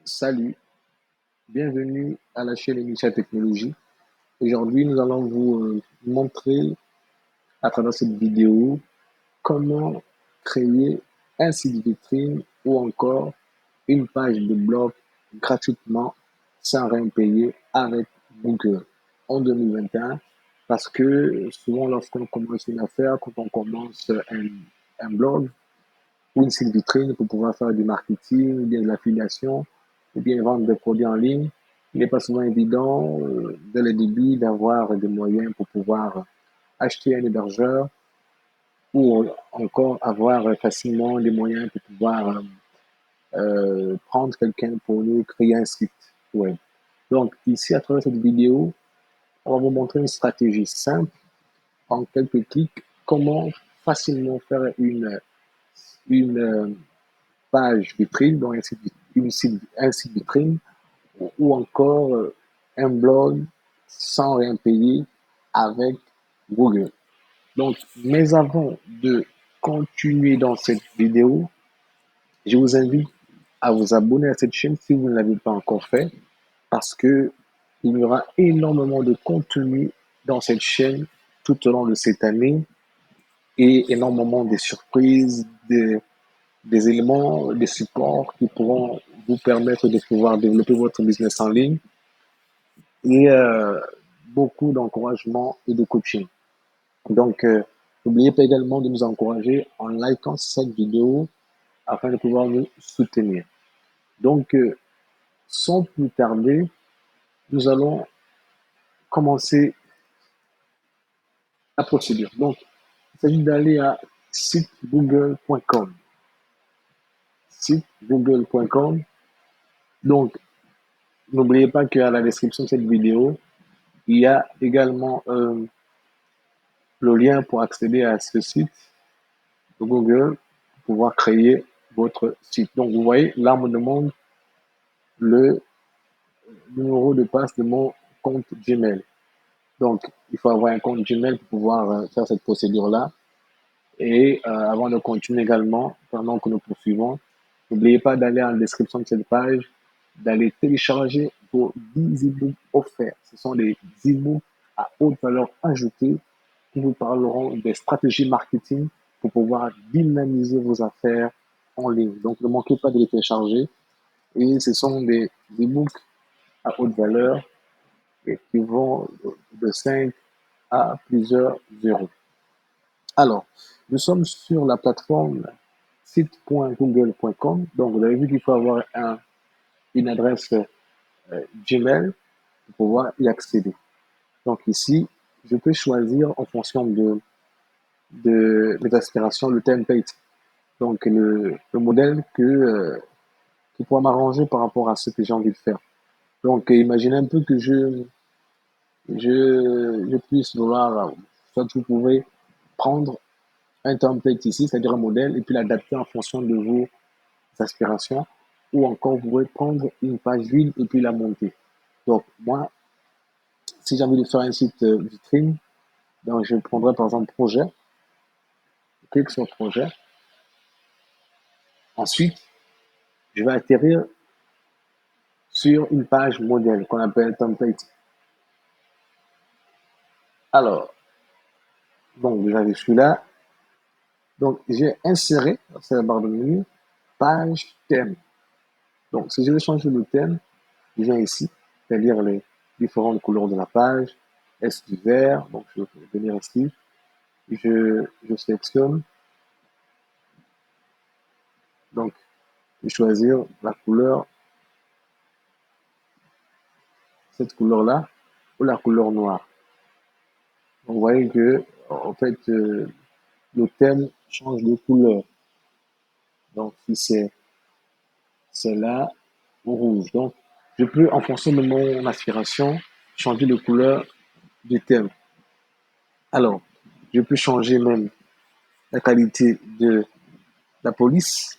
Salut, bienvenue à la chaîne Initia Technologie. Aujourd'hui, nous allons vous montrer à travers cette vidéo comment créer un site vitrine ou encore une page de blog gratuitement sans rien payer avec Google en 2021. Parce que souvent, lorsqu'on commence une affaire, quand on commence un blog, ou une site vitrine pour pouvoir faire du marketing, ou bien de l'affiliation, ou bien vendre des produits en ligne. Il n'est pas souvent évident, dès le début, d'avoir des moyens pour pouvoir acheter un hébergeur ou encore avoir facilement les moyens pour pouvoir prendre quelqu'un pour nous créer un site web. Donc, ici, à travers cette vidéo, on va vous montrer une stratégie simple, en quelques clics, comment facilement faire une page vitrine, donc un site vitrine, ou encore un blog sans rien payer avec Google. Donc, mais avant de continuer dans cette vidéo, je vous invite à vous abonner à cette chaîne si vous ne l'avez pas encore fait, parce que il y aura énormément de contenu dans cette chaîne tout au long de cette année et énormément de surprises, des éléments de support qui pourront vous permettre de pouvoir développer votre business en ligne et beaucoup d'encouragement et de coaching. Donc, n'oubliez pas également de nous encourager en likant cette vidéo afin de pouvoir nous soutenir. Donc, sans plus tarder, nous allons commencer la procédure. Donc, il s'agit d'aller à sitegoogle.com. Sitegoogle.com. Donc, n'oubliez pas qu'à la description de cette vidéo, il y a également le lien pour accéder à ce site de Google pour pouvoir créer votre site. Donc, vous voyez, là, on me demande le numéro de passe de mon compte Gmail. Donc, il faut avoir un compte Gmail pour pouvoir faire cette procédure-là. Et avant de continuer également, pendant que nous poursuivons, n'oubliez pas d'aller en description de cette page, d'aller télécharger vos 10 e-books offerts. Ce sont des e-books à haute valeur ajoutée qui vous parleront des stratégies marketing pour pouvoir dynamiser vos affaires en ligne. Donc, ne manquez pas de les télécharger. Et ce sont des e-books à haute valeur et qui vont de 5 à plusieurs euros. Alors, nous sommes sur la plateforme site.google.com. Donc, vous avez vu qu'il faut avoir une adresse Gmail pour pouvoir y accéder. Donc, ici, je peux choisir en fonction de mes aspirations le template. Donc, le modèle qui pourra m'arranger par rapport à ce que j'ai envie de faire. Donc, imaginez un peu que je puisse vouloir, soit vous pouvez prendre un template ici, c'est-à-dire un modèle, et puis l'adapter en fonction de vos aspirations, ou encore vous pouvez prendre une page vide et puis la monter. Donc, moi, si j'ai envie de faire un site vitrine, donc je prendrai par exemple projet, je clique sur projet, ensuite, je vais atterrir sur une page modèle qu'on appelle template. Alors, donc j'arrive celui-là. Donc, j'ai inséré, c'est la barre de menu, page thème. Donc, si je veux changer le thème, je viens ici, c'est-à-dire les différentes couleurs de la page. Est-ce du vert? Donc, je vais venir ici. Je sélectionne. Donc, je vais choisir la couleur, cette couleur-là, ou la couleur noire. Donc, vous voyez que, en fait, le thème change de couleur. Donc, si c'est là, ou rouge. Donc, je peux, en fonction de mon aspiration, changer de couleur du thème. Alors, je peux changer même la qualité de la police.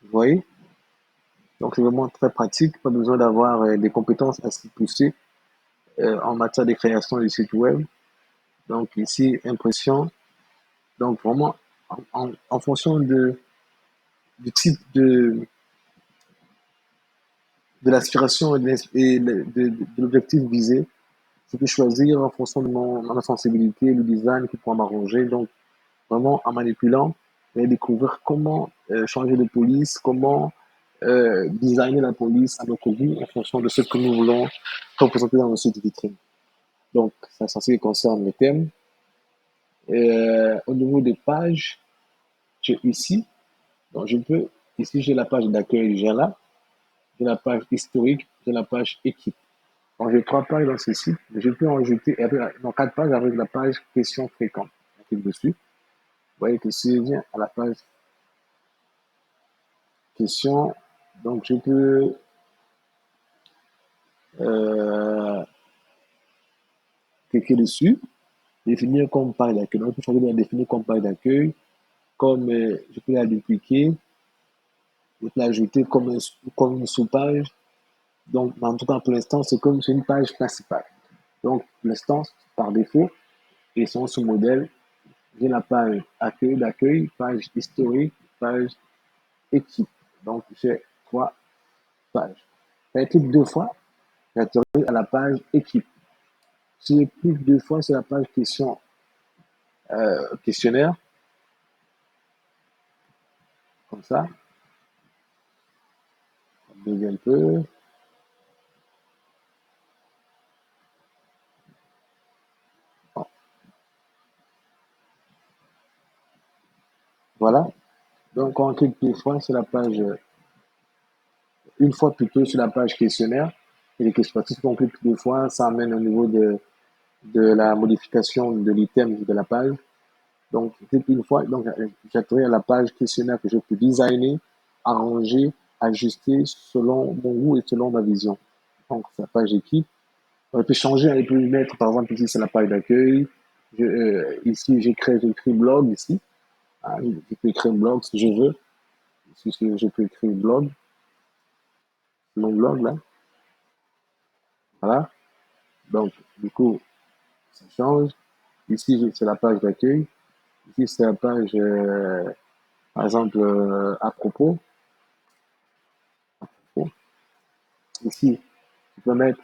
Vous voyez? Donc, c'est vraiment très pratique. Pas besoin d'avoir des compétences assez poussées en matière de création de sites web. Donc, ici, impression. Donc, vraiment, en fonction du type de l'aspiration et de l'objectif visé. Je peux choisir en fonction de ma sensibilité, le design qui pourra m'arranger. Donc, vraiment, en manipulant, et découvrir comment changer de police, comment designer la police à notre goût en fonction de ce que nous voulons représenter dans le site vitrine. Donc, ça, ça concerne les thèmes. Au niveau des pages, j'ai ici, donc je peux, ici j'ai la page d'accueil, j'ai la page historique, j'ai la page équipe. Donc j'ai 3 pages dans ce site, mais je peux en ajouter, dans 4 pages avec la page questions fréquentes. Je clique dessus. Vous voyez que si je viens à la page questions, donc je peux euh, cliquer dessus, définir comme page d'accueil. Donc je peux choisir de la définir comme page d'accueil, comme je peux la dupliquer, je peux l'ajouter comme une sous-page. Donc, en tout cas, pour l'instant, c'est comme c'est une page principale. Donc, pour l'instant, par défaut, et son sous-modèle, j'ai la page d'accueil, page historique, page équipe. Donc, j'ai 3 pages. Quand je clique 2 fois, j'atterris à la page équipe. Si je clique 2 fois sur la page questionnaire, comme ça, on bouge un peu. Bon, voilà. Donc, quand on clique 2 fois sur la page, une fois plutôt sur la page questionnaire, et les questions, si on clique 2 fois, ça amène au niveau de la modification de l'item de la page. Donc, clique une fois, donc j'atterris à la page questionnaire que je peux designer, arranger, ajuster selon mon goût et selon ma vision. Donc, c'est la page équipe. On peut changer, on peut mettre, par exemple, ici, c'est la page d'accueil. Ici, j'écris blog, ici. Ah, je peux écrire un blog si je veux. Ici, je peux écrire blog, mon blog, là. Voilà. Donc, du coup, ça change. Ici, c'est la page d'accueil. Ici, c'est la page, par exemple, à propos. Ici, tu peux mettre,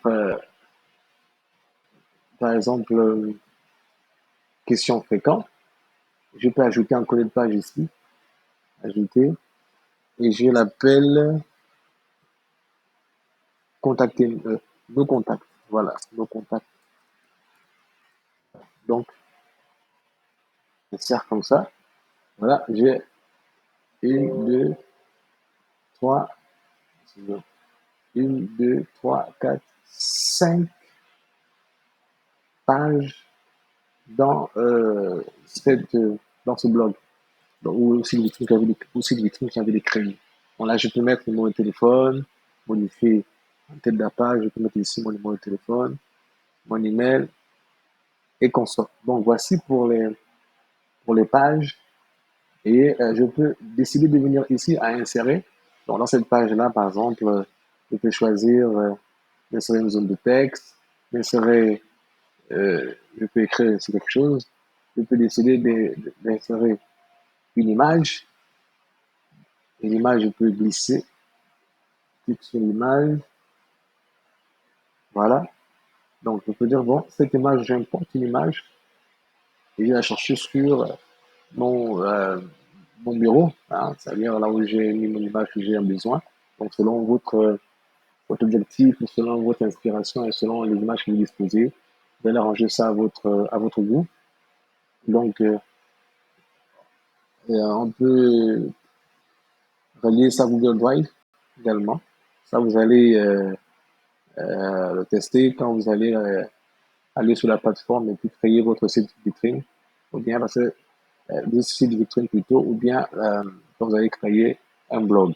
par exemple, question fréquente. Je peux ajouter un collet de page ici. Ajouter. Et je l'appelle contacter, nos contacts. Voilà, nos contacts. Donc, je sers comme ça. Voilà, j'ai une, deux, trois, une, deux, trois, quatre, 5 pages dans, dans ce blog. Donc, ou aussi le vitrine que j'avais décrit. Bon, là, je peux mettre mon numéro de téléphone, modifier en tête de la page, je peux mettre ici mon numéro de téléphone, mon email et consort. Donc, voici pour les pages. Et je peux décider de venir ici à insérer. Donc, dans cette page-là, par exemple, je peux choisir d'insérer une zone de texte, d'insérer, je peux écrire sur quelque chose, je peux décider d'insérer une image, et l'image, je peux glisser, clique sur l'image, voilà. Donc, je peux dire, bon, cette image, j'importe une image, et je vais la chercher sur mon, euh, mon bureau, hein, c'est-à-dire là où j'ai mis mon image que j'ai besoin. Donc, selon votre objectif, selon votre inspiration et selon les images que vous disposez, vous allez arranger ça à votre goût. Donc, on peut relier ça à Google Drive également. Ça, vous allez le tester quand vous allez aller sur la plateforme et puis créer votre site vitrine, ou bien parce que des sites vitrine plutôt, ou bien quand vous allez créer un blog.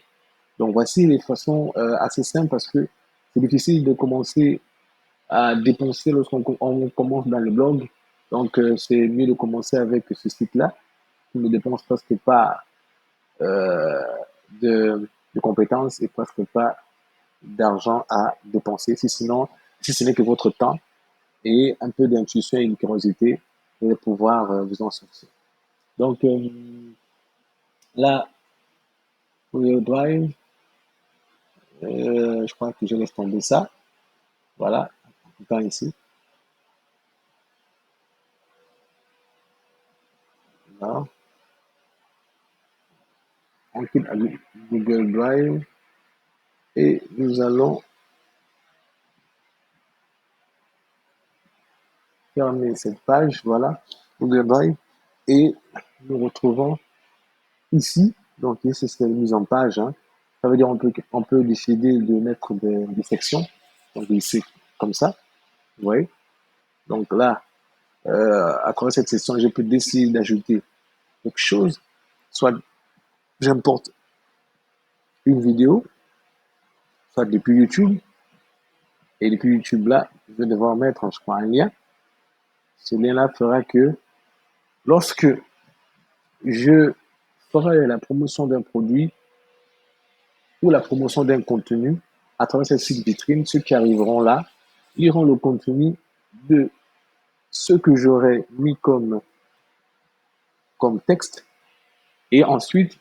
Donc voici les façons assez simples parce que c'est difficile de commencer à dépenser lorsqu'on commence dans le blog. Donc c'est mieux de commencer avec ce site-là qui ne dépense presque pas euh, de compétences et presque pas d'argent à dépenser, si ce n'est que votre temps et un peu d'intuition et de curiosité pour pouvoir vous en sortir. Donc là, pour le drive, Je crois que je laisse tomber ça. Voilà, tout ici. Là, on quitte à Google Drive et nous allons fermer cette page. Voilà, Google Drive. Et nous retrouvons ici. Donc, ici, c'est une mise en page. Hein. Ça veut dire on peut décider de mettre des sections. Donc, ici, comme ça. Vous voyez. Donc là, à travers cette section, je peux décider d'ajouter quelque chose. Soit j'importe une vidéo, soit depuis YouTube. Et depuis YouTube là, je vais devoir mettre, je crois, un lien. Ce lien-là fera que lorsque je ferai la promotion d'un produit ou la promotion d'un contenu à travers cette site vitrine, ceux qui arriveront là liront le contenu de ce que j'aurais mis comme texte et ensuite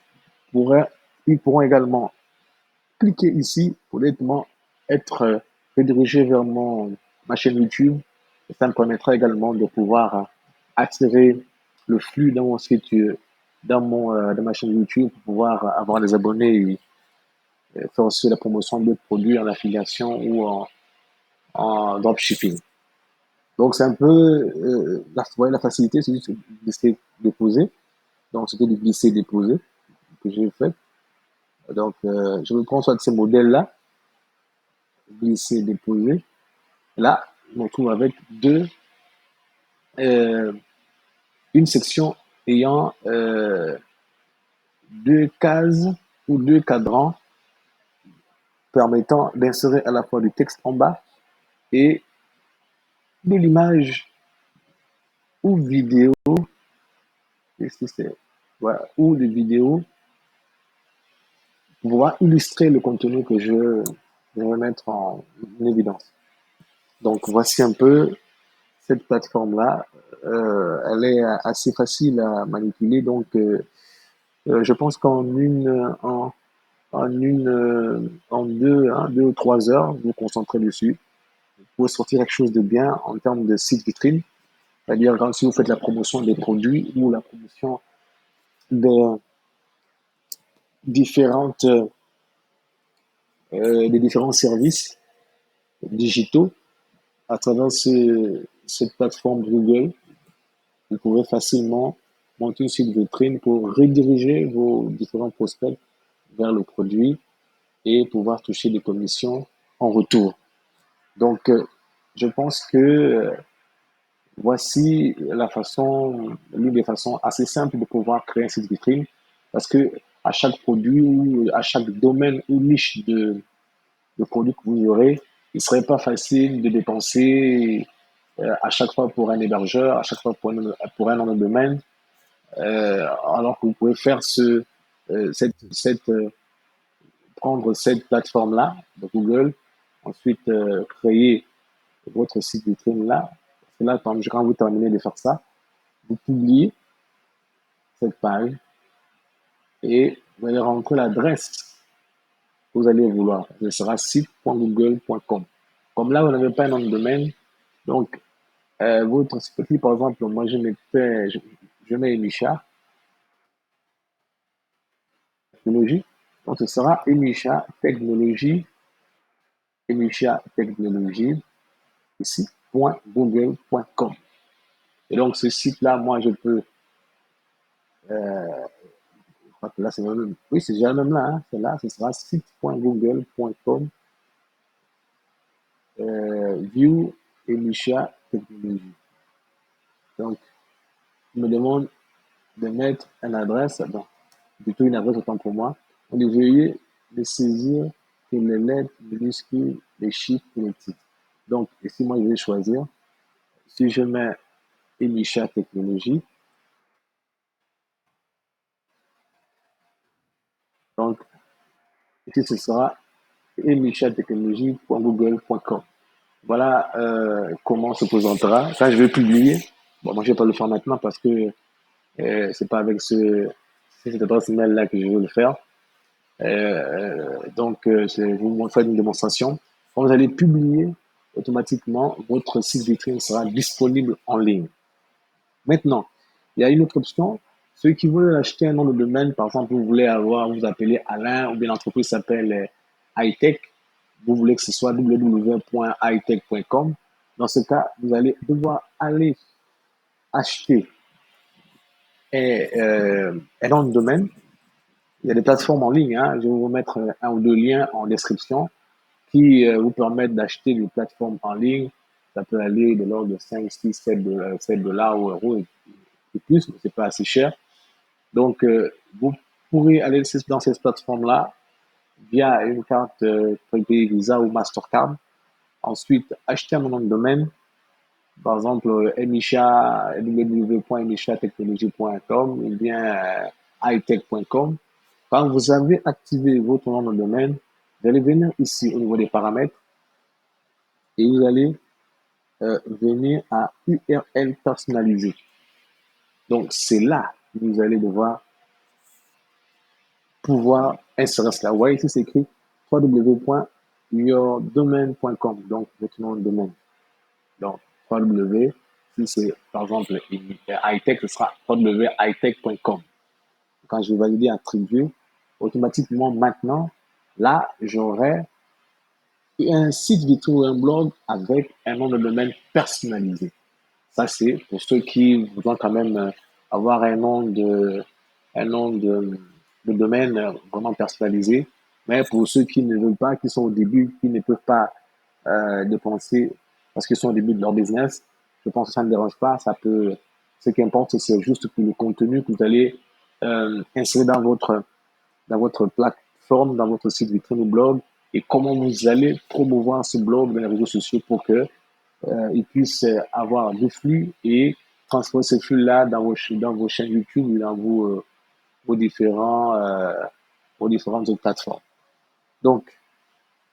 ils pourront également cliquer ici pour directement être redirigé vers ma chaîne YouTube. Et ça me permettra également de pouvoir attirer le flux dans mon site, dans ma chaîne YouTube pour pouvoir avoir des abonnés et faire aussi la promotion de produits en affiliation ou en dropshipping. Donc c'est un peu la facilité, c'est juste de glisser, déposer. Donc c'était du glisser, déposer que j'ai fait. Donc je me prends soit de ces modèles-là, glisser, déposer. Là, on retrouve avec euh, une section ayant deux cases ou deux cadrans permettant d'insérer à la fois du texte en bas et de l'image ou vidéo, voilà, ou de vidéo pour pouvoir illustrer le contenu que je vais mettre en évidence. Donc voici un peu cette plateforme-là. Elle est assez facile à manipuler, donc je pense en deux ou 3 heures, vous vous concentrez dessus. Vous pouvez sortir quelque chose de bien en termes de site vitrine. C'est-à-dire, quand si vous faites la promotion des produits ou la promotion des des différents services digitaux à travers cette plateforme Google, vous pouvez facilement monter une site vitrine pour rediriger vos différents prospects vers le produit et pouvoir toucher des commissions en retour. Donc, je pense que voici l'une des façons assez simples de pouvoir créer un site vitrine parce que à chaque produit ou à chaque domaine ou niche de produit que vous aurez, il ne serait pas facile de dépenser à chaque fois pour un hébergeur, à chaque fois pour un nom de domaine, alors que vous pouvez faire prendre cette plateforme-là de Google, ensuite créer votre site vitrine là. C'est là, quand vous terminez de faire ça, vous publiez cette page et vous allez rentrer l'adresse que vous allez vouloir. Ce sera site.google.com. Comme là, vous n'avez pas un nom de domaine, donc votre site, par exemple, moi je mets Emisha Technologie, donc ce sera Emisha Technologie, ici, .google.com. Et donc ce site-là, moi je peux je crois que là, c'est même, oui, c'est déjà le même là, hein, c'est là, ce sera site.google.com, view Elisha Technologie. Donc, il me demande de mettre une adresse, donc, plutôt une adresse autant pour moi. On dit veuillez de saisir que les lettres minuscules, les chiffres et les titres. Donc, ici, moi, je vais choisir. Si je mets Elisha Technologie, donc, ici, ce sera elishatechnologie.google.com. Voilà comment se présentera. Ça, je vais publier. Bon, moi, je vais pas le faire maintenant parce que c'est pas avec cette adresse email là que je veux le faire. Je vais vous faire une démonstration. Quand vous allez publier, automatiquement, votre site vitrine sera disponible en ligne. Maintenant, il y a une autre option. Ceux qui veulent acheter un nom de domaine, par exemple, vous voulez avoir, vous appelez Alain, ou bien l'entreprise s'appelle hightech, vous voulez que ce soit www.hightech.com. Dans ce cas, vous allez devoir aller acheter un nom de domaine. Il y a des plateformes en ligne, hein. Je vais vous mettre un ou deux liens en description qui vous permettent d'acheter des plateformes en ligne. Ça peut aller de l'ordre de 5, 6, 7 dollars ou euros et plus, mais c'est pas assez cher. Donc, vous pourrez aller dans ces plateformes-là via une carte prépayée Visa ou Mastercard. Ensuite, acheter un nom de domaine, par exemple Emisha, www.emishatechnologie.com ou bien hightech.com. Quand vous avez activé votre nom de domaine, vous allez venir ici au niveau des paramètres et vous allez venir à URL personnalisé. Donc, c'est là que vous allez devoir pouvoir insérer cela. Vous voyez ici, c'est écrit www.yourdomain.com, donc votre nom de domaine. Donc, www, si c'est par exemple hightech, ce sera www.hightech.com. Quand je vais valider attribuer, automatiquement maintenant, là, j'aurai un site vitrine ou un blog avec un nom de domaine personnalisé. Ça, c'est pour ceux qui voudront quand même avoir un nom de domaine vraiment personnalisé. Mais pour ceux qui ne veulent pas, qui sont au début, qui ne peuvent pas dépenser parce qu'ils sont au début de leur business, je pense que ça ne dérange pas. Ça peut, ce qui importe, c'est juste que le contenu que vous allez insérer dans votre plateforme, dans votre site vitrine ou blog, et comment vous allez promouvoir ce blog dans les réseaux sociaux pour que ils puissent avoir du flux et transférer ce flux-là dans vos chaînes YouTube ou dans vos différentes autres plateformes. Donc,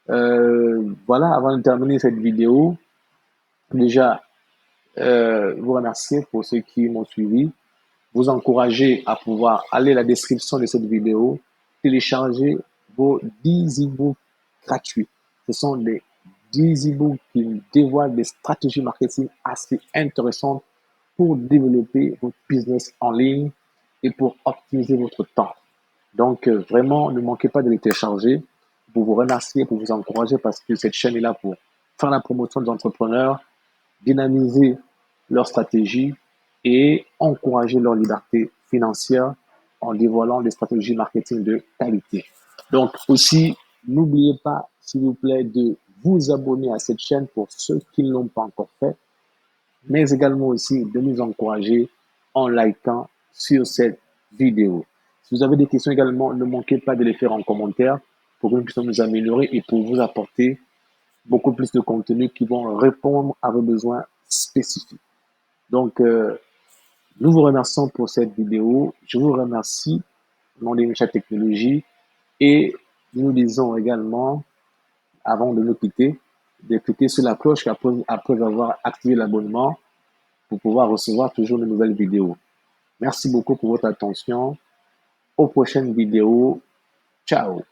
voilà, avant de terminer cette vidéo, déjà, vous remercier pour ceux qui m'ont suivi, vous encourager à pouvoir aller à la description de cette vidéo, télécharger vos 10 e-books gratuits. Ce sont des 10 e-books qui dévoilent des stratégies marketing assez intéressantes pour développer votre business en ligne et pour optimiser votre temps. Donc, vraiment, ne manquez pas de les télécharger pour vous remercier, pour vous encourager parce que cette chaîne est là pour faire la promotion des entrepreneurs, dynamiser leur stratégie et encourager leur liberté financière en dévoilant des stratégies marketing de qualité. Donc aussi, n'oubliez pas, s'il vous plaît, de vous abonner à cette chaîne pour ceux qui ne l'ont pas encore fait, mais également aussi de nous encourager en likant sur cette vidéo. Si vous avez des questions également, ne manquez pas de les faire en commentaire pour que nous puissions nous améliorer et pour vous apporter beaucoup plus de contenu qui vont répondre à vos besoins spécifiques. Donc, nous vous remercions pour cette vidéo. Je vous remercie au nom d'Emisha Technologie et nous disons également, avant de nous quitter, de cliquer sur la cloche après avoir activé l'abonnement pour pouvoir recevoir toujours de nouvelles vidéos. Merci beaucoup pour votre attention. Aux prochaines vidéos. Ciao.